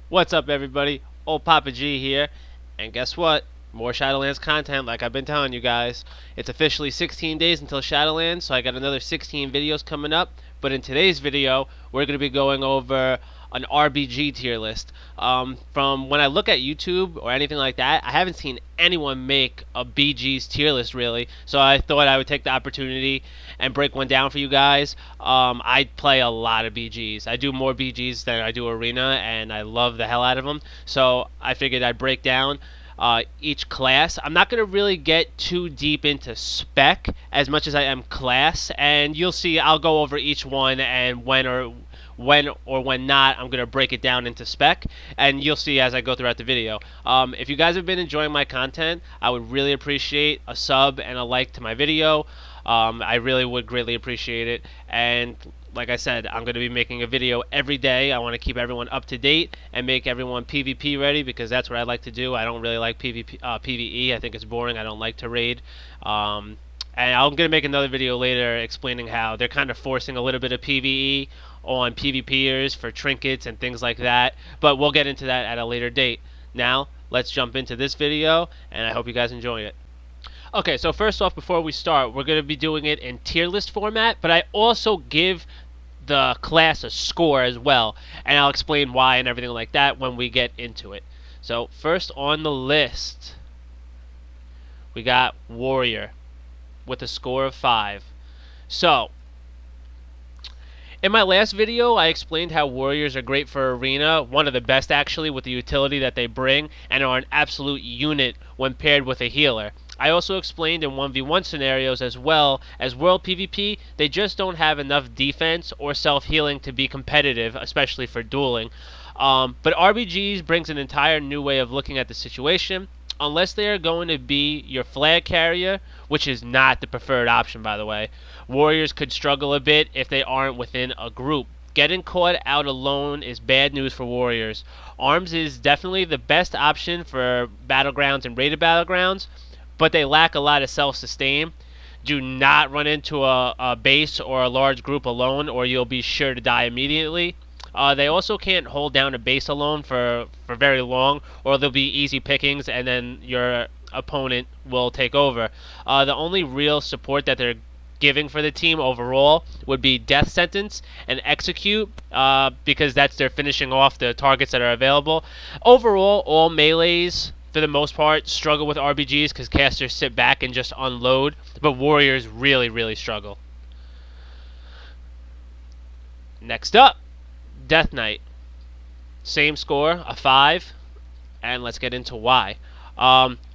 What's up, everybody? Old Papa G here, and guess what? More Shadowlands content, like I've been telling you guys. It's officially 16 days until Shadowlands, so I got another 16 videos coming up. But in today's video, we're going to be going over an RBG tier list. From when I look at YouTube or anything like that, I haven't seen anyone make a BG's tier list really. So I thought I would take the opportunity and break one down for you guys. I play a lot of BGs. I do more BGs than I do Arena, and I love the hell out of them. So I figured I'd break down each class. I'm not going to really get too deep into spec as much as I am class, and you'll see I'll go over each one and when or when not I'm going to break it down into spec, and you'll see as I go throughout the video. If you guys have been enjoying my content, I would really appreciate a sub and a like to my video. I really would greatly appreciate it. And like I said, I'm going to be making a video every day. I want to keep everyone up to date and make everyone PvP ready, because that's what I like to do. I don't really like PvE. I think it's boring. I don't like to raid. And I'm going to make another video later explaining how they're kind of forcing a little bit of PvE on PvPers for trinkets and things like that. But we'll get into that at a later date. Now, let's jump into this video, and I hope you guys enjoy it. Okay, so first off, before we start, we're going to be doing it in tier list format, but I also give the class a score as well, and I'll explain why and everything like that when we get into it. So first on the list, we got Warrior with a score of 5. So, in my last video, I explained how Warriors are great for Arena, one of the best actually with the utility that they bring, and are an absolute unit when paired with a healer. I also explained in 1v1 scenarios as well as World PvP, they just don't have enough defense or self-healing to be competitive, especially for dueling. But RBGs brings an entire new way of looking at the situation. Unless they are going to be your flag carrier, which is not the preferred option, by the way, Warriors could struggle a bit if they aren't within a group. Getting caught out alone is bad news for Warriors. Arms is definitely the best option for Battlegrounds and Rated Battlegrounds, but they lack a lot of self-sustain. Do not run into a base or a large group alone, or you'll be sure to die immediately. They also can't hold down a base alone for very long, or they'll be easy pickings, and then your opponent will take over. The only real support that they're giving for the team overall would be Death Sentence and Execute, because that's their finishing off the targets that are available. Overall, all melees, for the most part, struggle with RBGs because casters sit back and just unload, but Warriors really, really struggle. Next up, Death Knight. Same score, a 5, and let's get into why.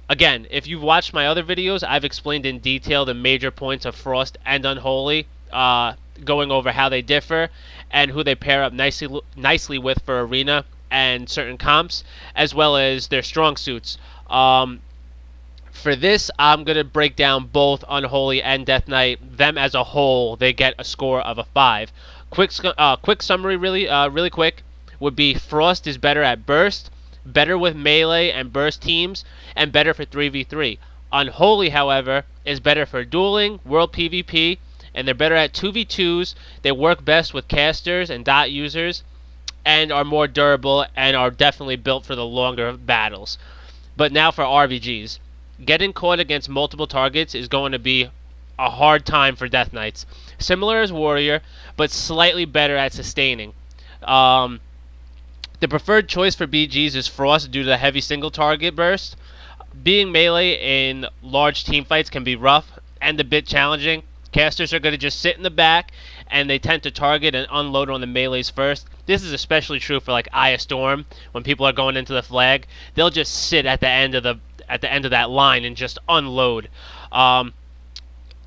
Again, if you've watched my other videos, I've explained in detail the major points of Frost and Unholy, going over how they differ and who they pair up nicely with for Arena and certain comps, as well as their strong suits. For this, I'm going to break down both Unholy and Death Knight. Them as a whole, they get a score of a 5. Quick summary, really quick, would be Frost is better at burst, better with melee and burst teams, and better for 3v3. Unholy, however, is better for dueling, world PvP, and they're better at 2v2s. They work best with casters and dot users, and are more durable and are definitely built for the longer battles. But now for RBGs. Getting caught against multiple targets is going to be a hard time for Death Knights. Similar as Warrior, but slightly better at sustaining. The preferred choice for BGs is Frost due to the heavy single target burst. Being melee in large team fights can be rough and a bit challenging. Casters are going to just sit in the back, and they tend to target and unload on the melees first. This is especially true for like Eye of Storm when people are going into the flag. They'll just sit at the end of that line and just unload.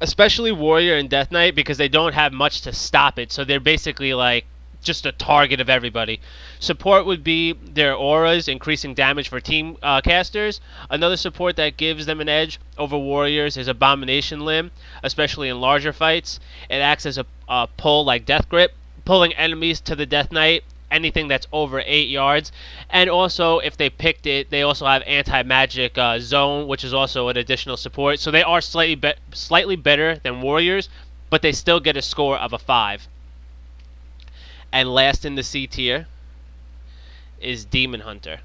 Especially Warrior and Death Knight, because they don't have much to stop it, so they're basically like just a target of everybody. Support would be their auras, increasing damage for team casters. Another support that gives them an edge over Warriors is Abomination Limb, especially in larger fights. It acts as a pull like Death Grip, pulling enemies to the Death Knight, anything that's over 8 yards. And also, if they picked it, they also have Anti-Magic Zone, which is also an additional support. So they are slightly better than Warriors, but they still get a score of a 5. And last in the C tier is Demon Hunter.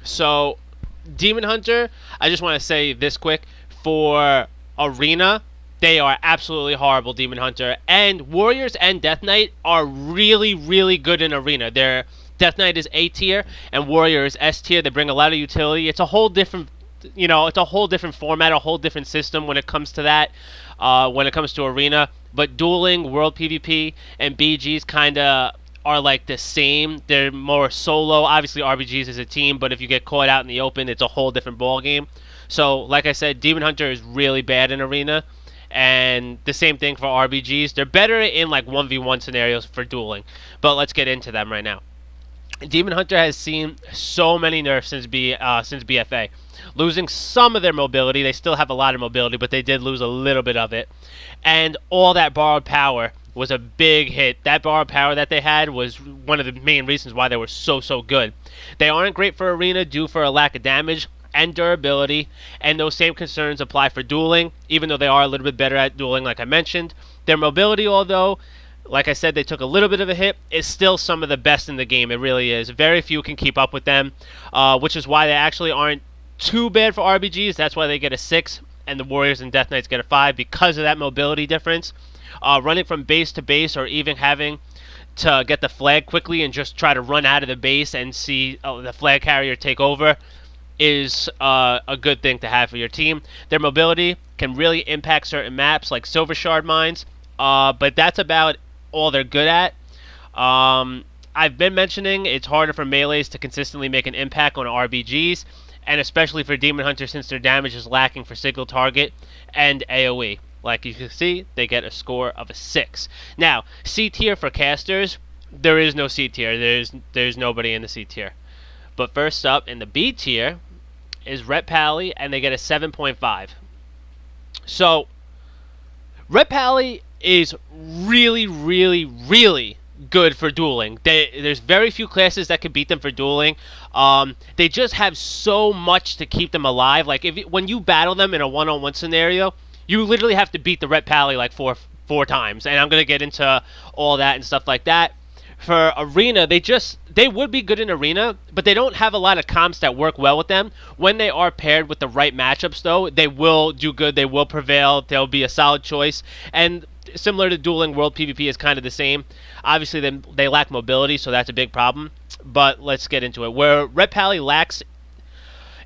So, Demon Hunter, I just want to say this quick. For Arena, they are absolutely horrible, Demon Hunter. And Warriors and Death Knight are really, really good in Arena. Their Death Knight is A tier, and Warrior is S tier. They bring a lot of utility. It's a whole different, it's a whole different format, a whole different system when it comes to that, when it comes to Arena. But dueling, World PvP, and BGs kind of are like the same. They're more solo. Obviously, RBGs is a team, but if you get caught out in the open, it's a whole different ball game. So, like I said, Demon Hunter is really bad in Arena, and the same thing for RBGs. They're better in like 1v1 scenarios for dueling, but let's get into them right now. Demon Hunter has seen so many nerfs since BFA, losing some of their mobility. They still have a lot of mobility, but they did lose a little bit of it, and all that borrowed power was a big hit. That borrowed power that they had was one of the main reasons why they were so good. They aren't great for Arena due for a lack of damage and durability, and those same concerns apply for dueling, even though they are a little bit better at dueling, like I mentioned. Their mobility, although, like I said, they took a little bit of a hit, is still some of the best in the game. It really is. Very few can keep up with them, which is why they actually aren't too bad for RBGs. That's why they get a 6, and the Warriors and Death Knights get a 5 because of that mobility difference. Running from base to base, or even having to get the flag quickly and just try to run out of the base and see the flag carrier take over, is a good thing to have for your team. Their mobility can really impact certain maps like Silver Shard Mines, but that's about all they're good at. I've been mentioning it's harder for melees to consistently make an impact on RBGs, and especially for Demon Hunter since their damage is lacking for single target and AoE. Like you can see, they get a score of a 6. Now, C tier for casters, there is no C tier. There's nobody in the C tier. But first up in the B tier is Ret Pally, and they get a 7.5. So, Ret Pally is really, really, really good for dueling. There's very few classes that can beat them for dueling. They just have so much to keep them alive. Like when you battle them in a one-on-one scenario, you literally have to beat the Ret Pally like four times, and I'm gonna get into all that and stuff like that. For Arena, they would be good in Arena, but they don't have a lot of comps that work well with them. When they are paired with the right matchups, though, they will do good. They will prevail. They'll be a solid choice. And similar to dueling, World PvP is kind of the same. Obviously, they lack mobility, so that's a big problem. But let's get into it. Where Ret Pally lacks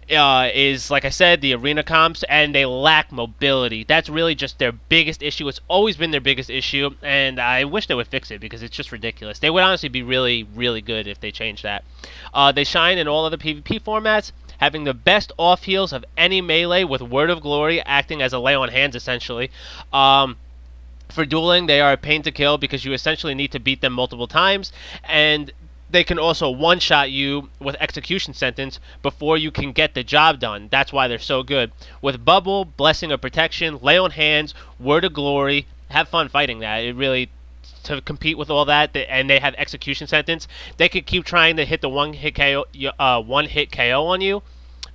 is, like I said, the Arena comps, and they lack mobility. That's really just their biggest issue. It's always been their biggest issue, and I wish they would fix it because it's just ridiculous. They would honestly be really, really good if they changed that. They shine in all other PvP formats, having the best off heals of any melee with Word of Glory acting as a lay on hands, essentially. For dueling, they are a pain to kill because you essentially need to beat them multiple times, and they can also one-shot you with Execution Sentence before you can get the job done. That's why they're so good. With Bubble, Blessing of Protection, Lay on Hands, Word of Glory, have fun fighting that. It really, to compete with all that, and they have Execution Sentence, they could keep trying to hit the one-hit KO on you.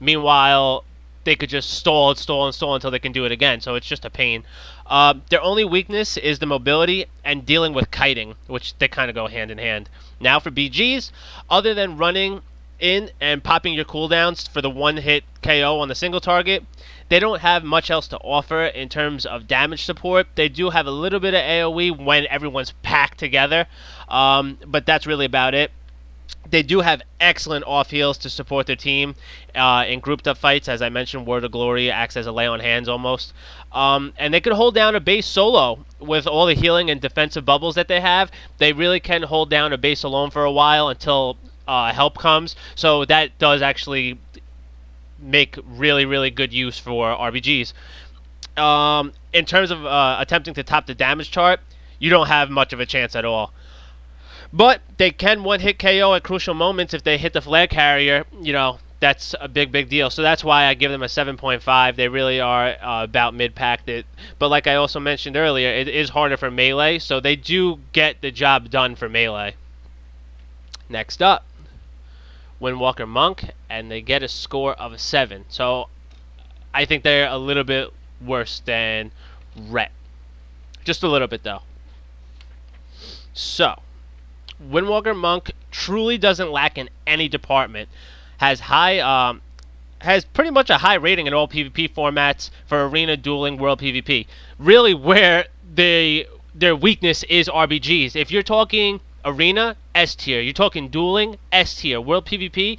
Meanwhile, they could just stall until they can do it again, so it's just a pain. Their only weakness is the mobility and dealing with kiting, which they kind of go hand in hand. Now for BGs, other than running in and popping your cooldowns for the one-hit KO on the single target, they don't have much else to offer in terms of damage support. They do have a little bit of AoE when everyone's packed together, but that's really about it. They do have excellent off heals to support their team in grouped up fights. As I mentioned, Word of Glory acts as a lay on hands almost. And they could hold down a base solo with all the healing and defensive bubbles that they have. They really can hold down a base alone for a while until help comes. So that does actually make really, really good use for RBGs. In terms of attempting to top the damage chart, you don't have much of a chance at all. But they can one-hit KO at crucial moments if they hit the flag carrier. That's a big deal. So that's why I give them a 7.5. They really are about mid-packed. But like I also mentioned earlier, it is harder for melee, so they do get the job done for melee. Next up, Windwalker Monk, and they get a score of a 7. So I think they're a little bit worse than Ret. Just a little bit, though. So, Windwalker Monk truly doesn't lack in any department. Has has pretty much a high rating in all PvP formats for arena, dueling, world PvP. Really, where their weakness is RBGs. If you're talking arena, S tier. You're talking dueling, S tier. World PvP,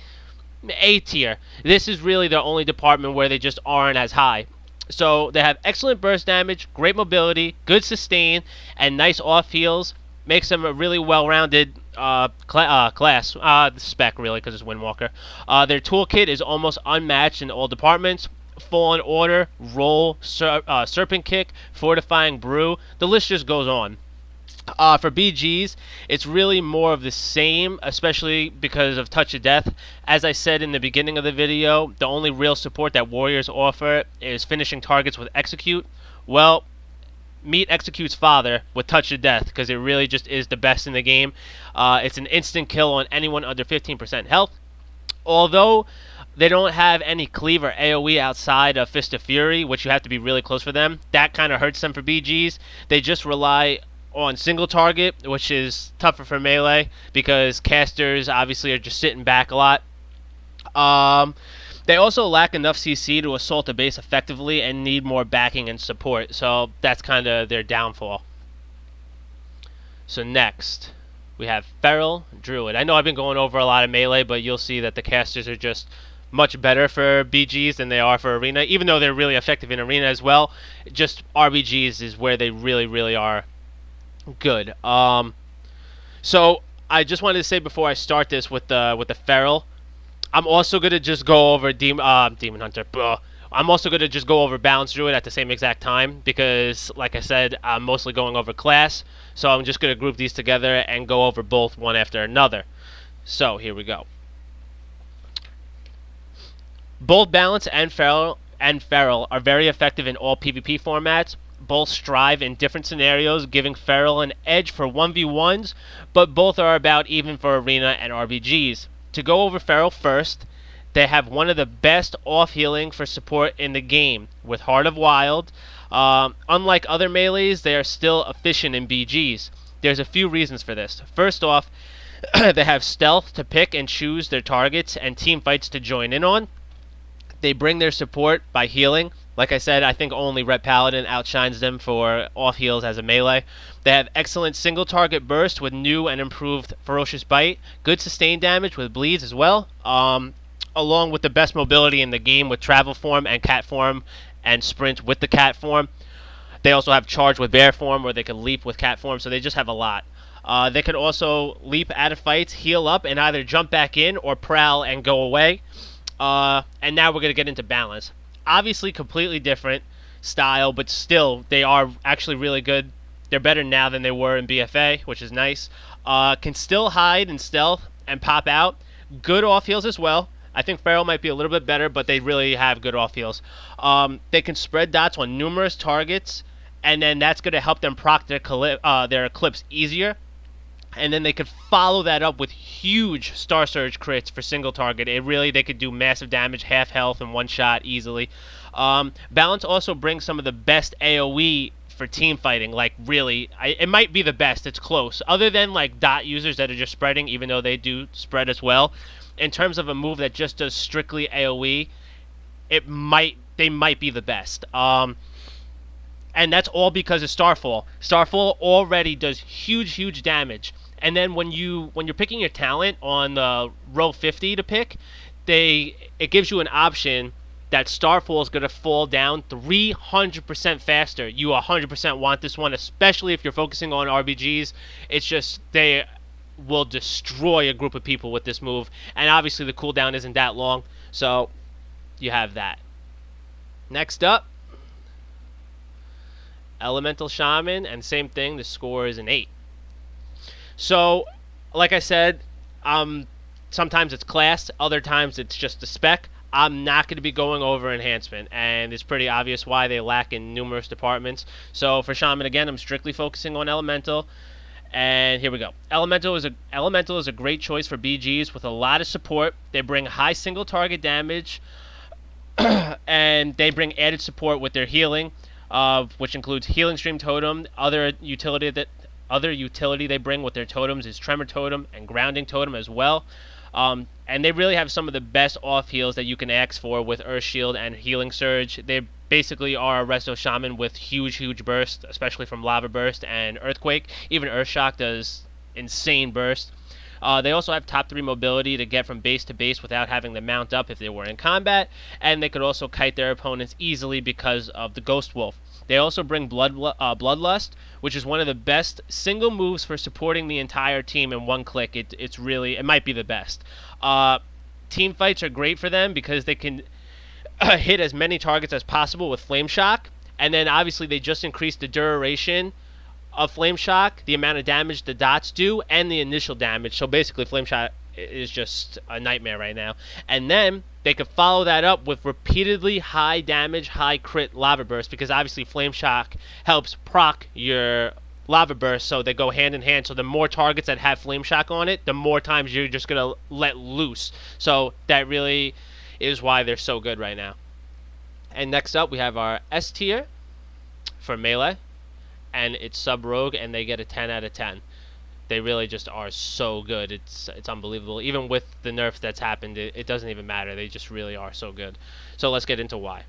A tier. This is really the only department where they just aren't as high. So they have excellent burst damage, great mobility, good sustain, and nice off heals. Makes them a really well-rounded class spec, really, because it's Windwalker. Their toolkit is almost unmatched in all departments. Fallen Order, Roll, Serpent Kick, Fortifying Brew. The list just goes on. For BGs, it's really more of the same, especially because of Touch of Death. As I said in the beginning of the video, the only real support that Warriors offer is finishing targets with Execute. Well, meet Execute's father with Touch of Death, because it really just is the best in the game. It's an instant kill on anyone under 15% health. Although they don't have any cleave or AoE outside of Fist of Fury, which you have to be really close for them, that kind of hurts them for BGs. They just rely on single target, which is tougher for melee because casters obviously are just sitting back a lot. They also lack enough CC to assault a base effectively and need more backing and support, so that's kind of their downfall. So next, we have Feral Druid. I know I've been going over a lot of melee, but you'll see that the casters are just much better for BGs than they are for arena, even though they're really effective in arena as well. Just RBGs is where they really are good. So I just wanted to say before I start this with the Feral, I'm also gonna just go over Demon Hunter. I'm also gonna just go over Balanced Druid at the same exact time because, like I said, I'm mostly going over class. So I'm just gonna group these together and go over both one after another. So here we go. Both Balance and Feral are very effective in all PvP formats. Both strive in different scenarios, giving Feral an edge for 1v1s, but both are about even for arena and RBGs. To go over Feral first, they have one of the best off-healing for support in the game, with Heart of Wild. Unlike other melees, they are still efficient in BGs. There's a few reasons for this. First off, they have stealth to pick and choose their targets and team fights to join in on. They bring their support by healing. Like I said, I think only Ret Paladin outshines them for off heals as a melee. They have excellent single target burst with new and improved Ferocious Bite. Good sustain damage with bleeds as well. Along with the best mobility in the game with Travel Form and Cat Form and Sprint with the Cat Form. They also have Charge with Bear Form where they can leap with Cat Form, so they just have a lot. They can also leap out of fights, heal up, and either jump back in or prowl and go away. And now we're going to get into Balance. Obviously completely different style, but still they are actually really good. They're better now than they were in BFA, which is nice. Can still hide and stealth and pop out. Good off heals as well. I think Feral might be a little bit better, but they really have good off heals. They can spread dots on numerous targets, and then that's going to help them proc their Eclipse easier. And then they could follow that up with huge Star Surge crits for single target. They could do massive damage, half health, in one shot easily. Balance also brings some of the best AoE for team fighting. Like, really, it might be the best. It's close. Other than, like, dot users that are just spreading, even though they do spread as well. In terms of a move that just does strictly AoE, they might be the best. And that's all because of Starfall. Starfall already does huge damage. And then when you're picking your talent on row 50 to pick, it gives you an option that Starfall is going to fall down 300% faster. You 100% want this one, especially if you're focusing on RBGs. It's just they will destroy a group of people with this move. And obviously the cooldown isn't that long, so you have that. Next up, Elemental Shaman, and same thing, the score is an 8. So, like I said, sometimes it's class, other times it's just a spec. I'm not going to be going over enhancement, and it's pretty obvious why they lack in numerous departments. So for Shaman, again, I'm strictly focusing on Elemental, and here we go. Elemental is a great choice for BGs with a lot of support. They bring high single target damage, and they bring added support with their healing, which includes Healing Stream Totem, other utility other utility they bring with their totems is Tremor Totem and Grounding Totem as well. And they really have some of the best off heals that you can ask for with Earth Shield and Healing Surge. They basically are a Resto Shaman with huge burst, especially from Lava Burst and Earthquake. Even Earth Shock does insane burst. They also have top 3 mobility to get from base to base without having to mount up if they were in combat, and they could also kite their opponents easily because of the Ghost Wolf. They also bring Bloodlust, which is one of the best single moves for supporting the entire team in one click. It might be the best. Team fights are great for them because they can hit as many targets as possible with Flame Shock, and then obviously they just increased the duration of Flame Shock, the amount of damage the dots do, and the initial damage. So basically, Flame Shock is just a nightmare right now. And then they could follow that up with repeatedly high damage, high crit Lava Burst, because obviously Flame Shock helps proc your Lava Burst, so they go hand in hand. So the more targets that have Flame Shock on it, the more times you're just going to let loose. So that really is why they're so good right now. And next up, we have our S tier for melee, and it's Sub Rogue, and they get a 10 out of 10. They really just are so good. It's unbelievable. Even with the nerf that's happened, it doesn't even matter. They just really are so good. So let's get into why.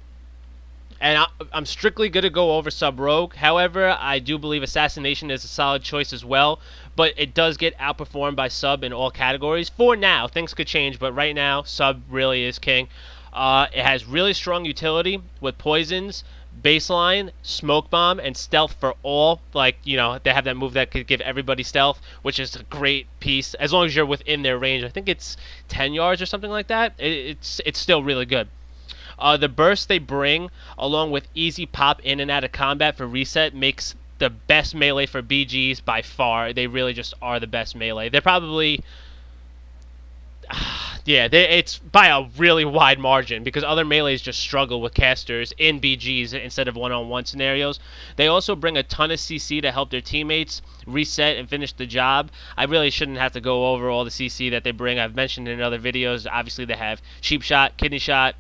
And I'm strictly going to go over Sub Rogue. However, I do believe Assassination is a solid choice as well, but it does get outperformed by Sub in all categories. For now, things could change, but right now, Sub really is king. It has really strong utility with poisons, baseline, smoke bomb, and stealth for all. Like, you know, they have that move that could give everybody stealth, which is a great piece as long as you're within their range. I think it's 10 yards or something like that. It's still really good. The burst they bring, along with easy pop in and out of combat for reset, makes the best melee for BGs by far. They really just are the best melee. They're probably... Yeah, it's by a really wide margin because other melees just struggle with casters in BGs instead of one-on-one scenarios. They also bring a ton of CC to help their teammates reset and finish the job. I really shouldn't have to go over all the CC that they bring. I've mentioned in other videos. Obviously, they have Sheep Shot, Kidney Shot,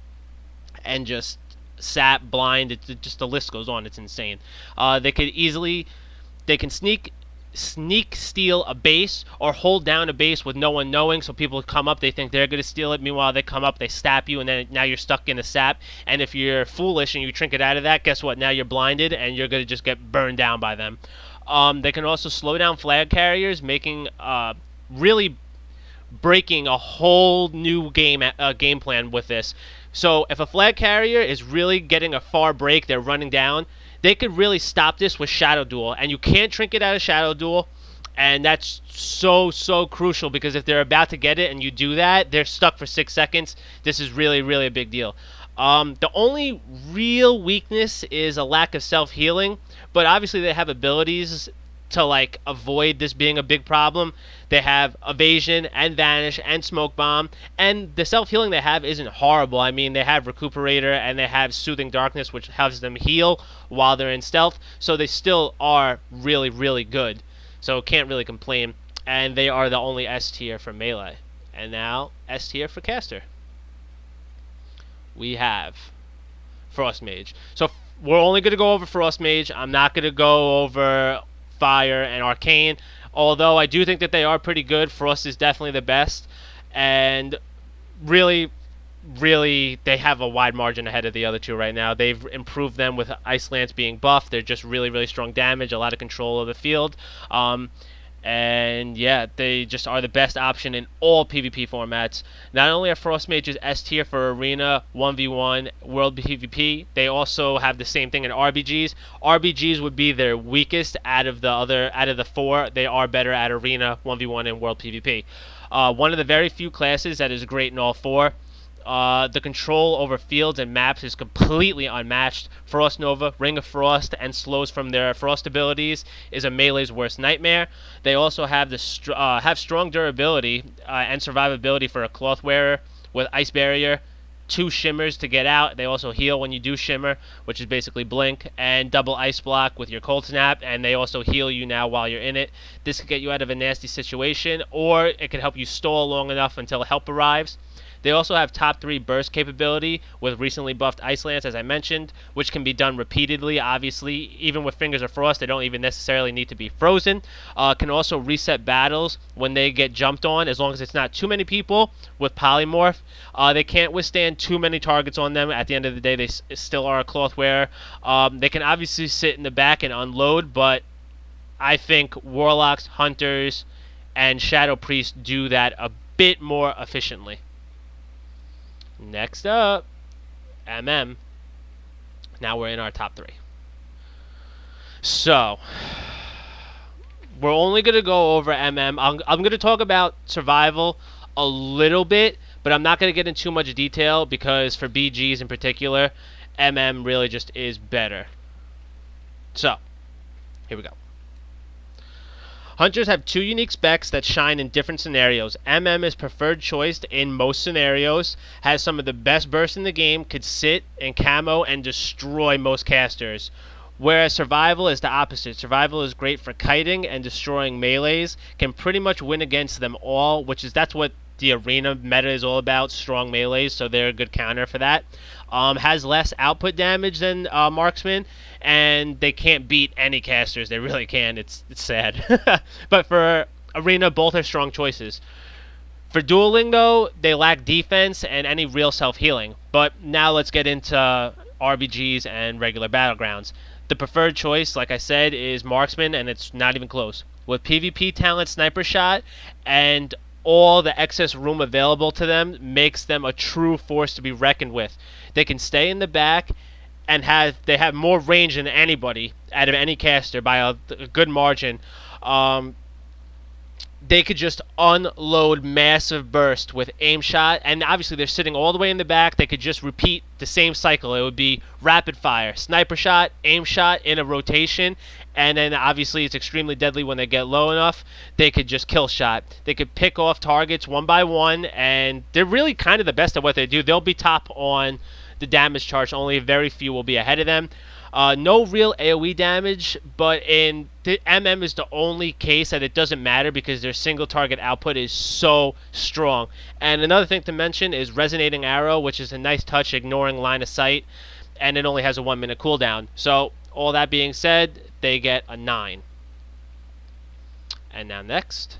and just Sap, Blind. Just the list goes on. It's insane. They can sneak steal a base or hold down a base with no one knowing, so people come up, they think they're going to steal it. Meanwhile, they come up, they stab you, and then now you're stuck in a sap. And if you're foolish and you trinket out of that, guess what? Now you're blinded and you're going to just get burned down by them. They can also slow down flag carriers, making really breaking a whole new game plan with this. So if a flag carrier is really getting a far break, they're running down, they could really stop this with Shadow Duel. And you can't trinket out of Shadow Duel, and that's so crucial because if they're about to get it and you do that, they're stuck for 6 seconds. This is really a big deal. The only real weakness is a lack of self-healing, but obviously they have abilities to like avoid this being a big problem. They have Evasion and Vanish and Smoke Bomb, and the self-healing they have isn't horrible. I mean, they have Recuperator and they have Soothing Darkness, which helps them heal while they're in stealth, so they still are really good. So can't really complain, and they are the only S tier for melee. And now S tier for caster. We have Frost Mage. So we're only going to go over Frost Mage. I'm not going to go over Fire and Arcane, although I do think that they are pretty good. Frost is definitely the best, and really they have a wide margin ahead of the other two right now. They've improved them with Ice Lance being buffed. They're just really strong damage, a lot of control of the field, and yeah, they just are the best option in all PvP formats. Not only are Frost Mages S tier for Arena, 1v1, World PvP, they also have the same thing in RBGs. RBGs would be their weakest out of the four. They are better at Arena, 1v1, and World PvP. One of the very few classes that is great in all four. The control over fields and maps is completely unmatched. Frost Nova, Ring of Frost, and slows from their Frost abilities is a melee's worst nightmare. They also have have strong durability and survivability for a Cloth Wearer with Ice Barrier, 2 shimmers to get out. They also heal when you do shimmer, which is basically blink, and double ice block with your Cold Snap, and they also heal you now while you're in it. This could get you out of a nasty situation, or it could help you stall long enough until help arrives. They also have top 3 burst capability with recently buffed Ice Lance, as I mentioned, which can be done repeatedly. Obviously, even with Fingers of Frost, they don't even necessarily need to be frozen. Can also reset battles when they get jumped on, as long as it's not too many people with Polymorph. They can't withstand too many targets on them. At the end of the day, they still are a cloth wearer. They can obviously sit in the back and unload, but I think Warlocks, Hunters, and Shadow Priests do that a bit more efficiently. Next up, MM. Now we're in our top 3. So, we're only going to go over MM. I'm going to talk about survival a little bit, but I'm not going to get into too much detail because for BGs in particular, MM really just is better. So, here we go. Hunters have 2 unique specs that shine in different scenarios. MM is preferred choice in most scenarios, has some of the best bursts in the game, could sit and camo and destroy most casters. Whereas Survival is the opposite. Survival is great for kiting and destroying melees, can pretty much win against them all, that's what the arena meta is all about, strong melees, so they're a good counter for that. Has less output damage than Marksman, and they can't beat any casters. They really can. It's sad. But for arena, both are strong choices. For dueling, though, they lack defense and any real self-healing. But now let's get into RBGs and regular battlegrounds. The preferred choice, like I said, is Marksman, and it's not even close. With PvP talent, Sniper Shot, and all the excess room available to them makes them a true force to be reckoned with. They can stay in the back and they have more range than anybody out of any caster by a good margin. They could just unload massive burst with aim shot, and obviously they're sitting all the way in the back. They could just repeat the same cycle. It would be rapid fire, sniper shot, aim shot in a rotation, and then obviously it's extremely deadly when they get low enough. They could just kill shot. They could pick off targets one by one, and they're really kind of the best at what they do. They'll be top on the damage chart. Only very few will be ahead of them. No real AoE damage, but in the MM is the only case that it doesn't matter because their single target output is so strong. And another thing to mention is Resonating Arrow, which is a nice touch ignoring line of sight, and it only has a 1-minute cooldown. So all that being said, they get a 9. And now next,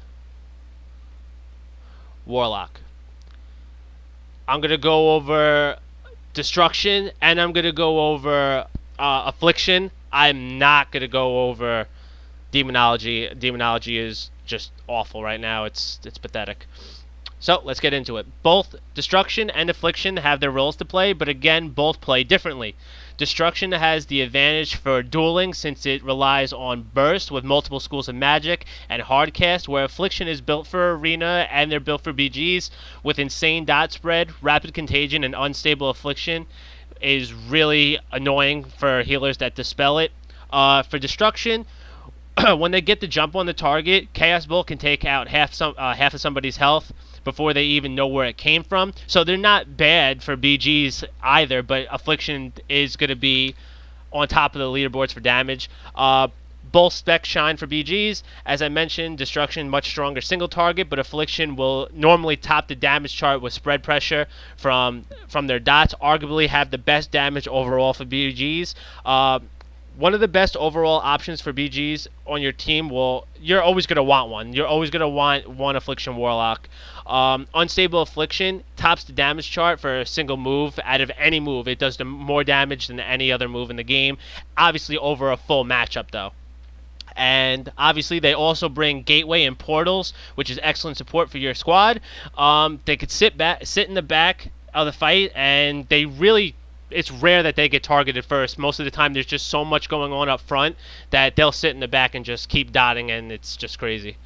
Warlock. I'm going to go over Destruction, and I'm going to go over Affliction. I'm not going to go over Demonology. Demonology is just awful right now. It's pathetic. So let's get into it. Both Destruction and Affliction have their roles to play, but again, both play differently. Destruction has the advantage for dueling since it relies on burst with multiple schools of magic and hardcast, where Affliction is built for arena and they're built for BGs with insane dot spread, rapid contagion, and unstable Affliction is really annoying for healers that dispel it. For Destruction, when they get the jump on the target, Chaos Bolt can take out half of somebody's health before they even know where it came from. So they're not bad for BGs either, but Affliction is going to be on top of the leaderboards for damage. Both specs shine for BGs. As I mentioned, Destruction much stronger single target, but Affliction will normally top the damage chart with spread pressure from their dots. Arguably have the best damage overall for BGs. One of the best overall options for BGs on your team, you're always going to want one. You're always going to want one Affliction Warlock. Unstable Affliction tops the damage chart for a single move. Out of any move, it does more damage than any other move in the game. Obviously over a full matchup, though. And obviously they also bring Gateway and Portals, which is excellent support for your squad. They could sit in the back of the fight, and it's rare that they get targeted first. Most of the time there's just so much going on up front that they'll sit in the back and just keep dotting, and it's just crazy.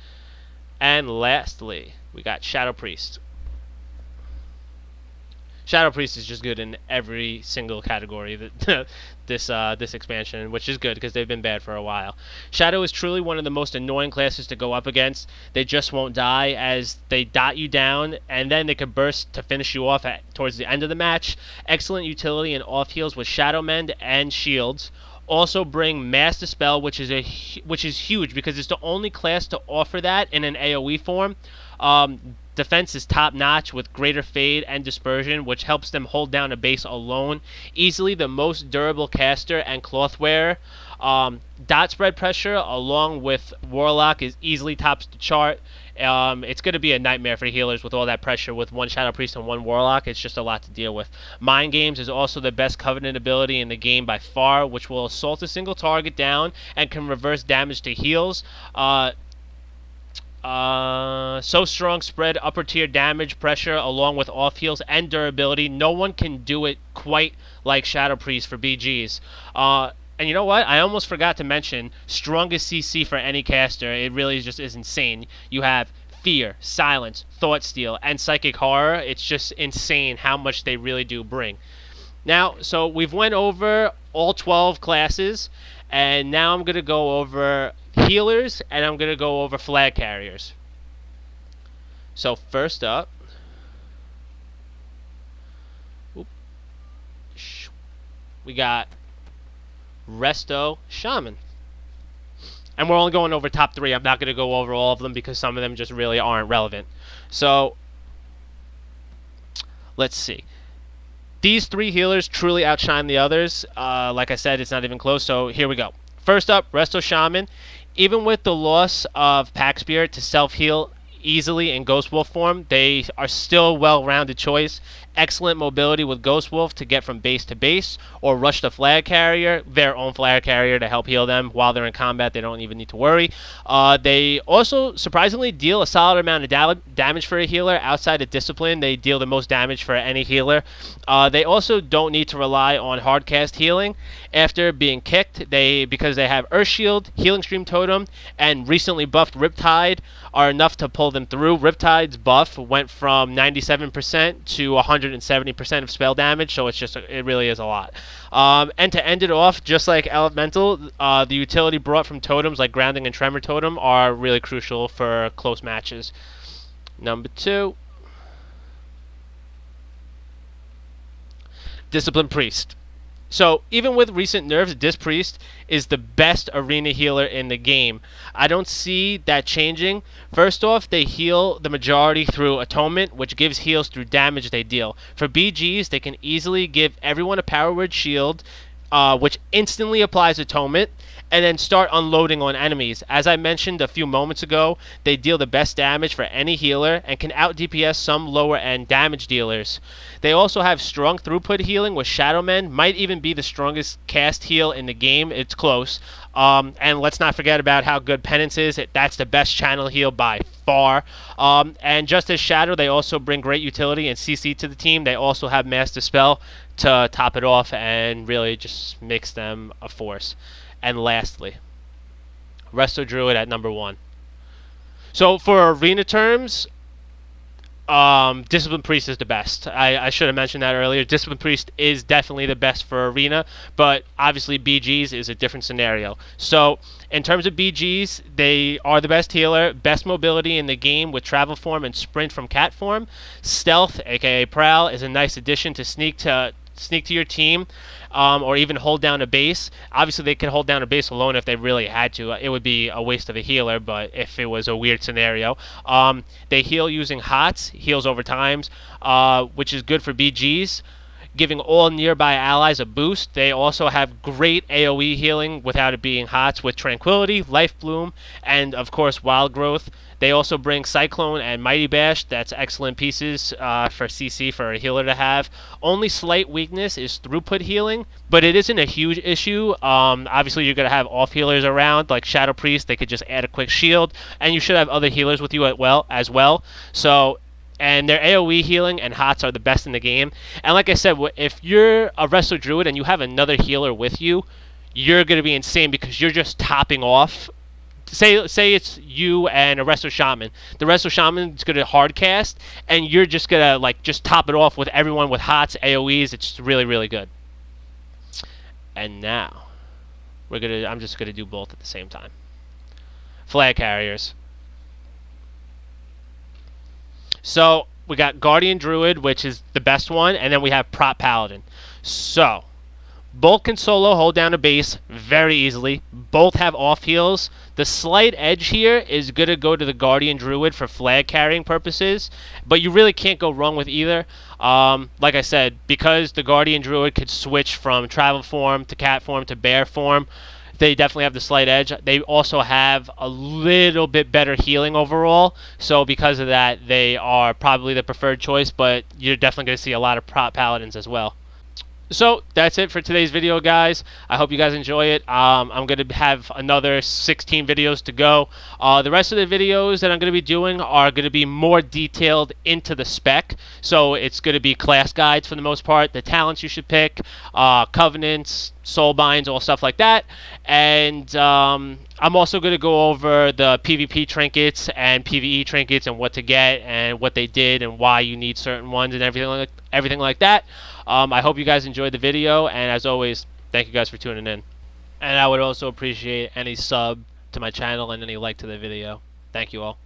And lastly, we got Shadow Priest. Shadow Priest is just good in every single category that this expansion, which is good because they've been bad for a while. Shadow is truly one of the most annoying classes to go up against. They just won't die as they dot you down, and then they could burst to finish you off towards the end of the match. Excellent utility in off heals with Shadow Mend and shields. Also bring Mass Dispel, which is huge because it's the only class to offer that in an AoE form. defense is top notch with greater fade and dispersion, which helps them hold down a base alone. Easily the most durable caster and cloth wearer. Dot spread pressure along with Warlock is easily tops the chart. It's going to be a nightmare for healers with all that pressure with one Shadow Priest and one Warlock. It's just a lot to deal with. Mind Games is also the best Covenant ability in the game by far, which will assault a single target down and can reverse damage to heals. So strong spread upper tier damage pressure along with off heals and durability. No one can do it quite like Shadow Priest for BGs. And you know what? I almost forgot to mention strongest CC for any caster. It really just is insane. You have Fear, Silence, Thought Steal, and Psychic Horror. It's just insane how much they really do bring. Now, so we've went over all 12 classes, and now I'm going to go over healers, and I'm going to go over flag carriers. So first up, we got Resto Shaman. And we're only going over top 3. I'm not going to go over all of them because some of them just really aren't relevant. So, let's see. These 3 healers truly outshine the others. Like I said, it's not even close, so here we go. First up, Resto Shaman. Even with the loss of Pack Spirit to self-heal easily in Ghost Wolf form, they are still a well-rounded choice. Excellent mobility with Ghost Wolf to get from base to base, or rush the flag carrier, their own flag carrier, to help heal them while they're in combat. They don't even need to worry. They also surprisingly deal a solid amount of damage for a healer. Outside of discipline, they deal the most damage for any healer. They also don't need to rely on hardcast healing after being kicked. Because they have Earth Shield, Healing Stream Totem, and recently buffed Riptide are enough to pull them through. Riptide's buff went from 97% to 170% of spell damage, so it really is a lot. And to end it off, just like Elemental, the utility brought from totems like Grounding and Tremor Totem are really crucial for close matches. Number 2, Discipline Priest. So, even with recent nerfs, Disc Priest is the best arena healer in the game. I don't see that changing. First off, they heal the majority through Atonement, which gives heals through damage they deal. For BGs, they can easily give everyone a Power Word Shield, which instantly applies Atonement, and then start unloading on enemies. As I mentioned a few moments ago, they deal the best damage for any healer and can out-DPS some lower-end damage dealers. They also have strong throughput healing with Shadowmen, might even be the strongest cast heal in the game. It's close. And let's not forget about how good Penance is. That's the best channel heal by far. And just as Shadow, they also bring great utility and CC to the team. They also have Master Spell to top it off and really just makes them a force. And lastly, Resto Druid at number 1. So for arena terms, Discipline Priest is the best. I should have mentioned that earlier. Discipline Priest is definitely the best for arena, but obviously BGs is a different scenario. So in terms of BGs, they are the best healer, best mobility in the game with travel form and sprint from cat form. Stealth, aka Prowl, is a nice addition to sneak to your team, or even hold down a base. Obviously, they could hold down a base alone if they really had to. It would be a waste of a healer, but if it was a weird scenario. They heal using HOTS, heals over times, which is good for BGs, giving all nearby allies a boost. They also have great AoE healing without it being HOTS with Tranquility, Life Bloom, and of course Wild Growth. They also bring Cyclone and Mighty Bash. That's excellent pieces for CC for a healer to have. Only slight weakness is throughput healing, but it isn't a huge issue. Obviously, you're going to have off healers around, like Shadow Priest. They could just add a quick shield, and you should have other healers with you as well. So, and their AoE healing and HOTS are the best in the game. And like I said, if you're a Resto Druid and you have another healer with you, you're going to be insane because you're just topping off. Say it's you and a Resto Shaman. The Resto Shaman is going to hard cast, and you're just going to just top it off with everyone with HOTS, AoEs. It's really, really good. And now, I'm just going to do both at the same time. Flag carriers. So, we got Guardian Druid, which is the best one, and then we have Prop Paladin. So, Both can solo hold down a base very easily. Both have off heals. The slight edge here is going to go to the Guardian Druid for flag carrying purposes, but you really can't go wrong with either. Like I said, because the Guardian Druid could switch from travel form to cat form to bear form, they definitely have the slight edge. They also have a little bit better healing overall, so because of that, they are probably the preferred choice, but you're definitely going to see a lot of paladins as well. So that's it for today's video, guys. I hope you guys enjoy it. I'm going to have another 16 videos to go. The rest of the videos that I'm going to be doing are going to be more detailed into the spec. So it's going to be class guides for the most part, the talents you should pick, covenants, soul binds, all stuff like that. And I'm also going to go over the PvP trinkets and PvE trinkets and what to get and what they did and why you need certain ones and everything like that. I hope you guys enjoyed the video, and as always, thank you guys for tuning in. And I would also appreciate any sub to my channel and any like to the video. Thank you all.